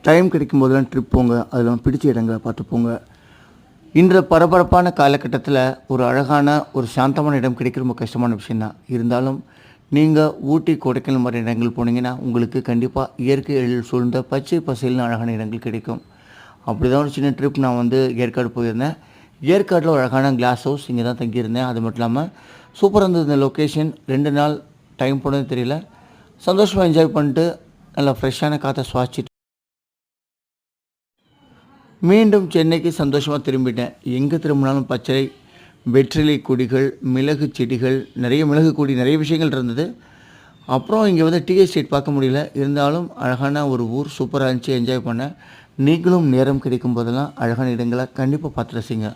Time கிடைக்கும் போதெல்லாம் trip போங்க. அதில் பிடிச்ச இடங்களை பார்த்து போங்க. இன்ற பரபரப்பான காலகட்டத்தில் ஒரு அழகான ஒரு சாந்தமான இடம் கிடைக்கிறது ரொம்ப கஷ்டமான விஷயந்தான். இருந்தாலும் நீங்கள் ஊட்டி, கொடைக்கானல் மாதிரி இடங்கள் போனீங்கன்னா உங்களுக்கு கண்டிப்பாக இயற்கை எழில் சூழ்ந்த பச்சை பசேல்னு அழகான இடங்கள் கிடைக்கும். அப்படி தான் ஒரு சின்ன ட்ரிப் நான் வந்து ஏற்காடு போயிருந்தேன். ஏற்காட்டில் ஒரு அழகான கிளாஸ் ஹவுஸ் இங்கே தான் தங்கியிருந்தேன். அது மட்டும் இல்லாமல் சூப்பராக இருந்தது இந்த லொக்கேஷன். 2 நாள் டைம் போனது தெரியல. சந்தோஷமாக என்ஜாய் பண்ணிட்டு நல்லா ஃப்ரெஷ்ஷான காற்றை சுவாசிச்சுட்டு மீண்டும் சென்னைக்கு சந்தோஷமாக திரும்பிட்டேன். எங்கே திரும்பினாலும் பச்சை வெற்றிலை கொடிகள், மிளகு செடிகள், நிறைய மிளகு கொடி, நிறைய விஷயங்கள் இருந்தது. அப்புறம் இங்கே வந்து டீ எஸ்டேட் பார்க்க முடியல. இருந்தாலும் அழகான ஒரு ஊர், சூப்பராக இருந்துச்சு, என்ஜாய் பண்ணேன். நீங்களும் நேரம் கிடைக்கும் போதெல்லாம் அழகான இடங்களை கண்டிப்பாக பார்த்து ரசிங்க.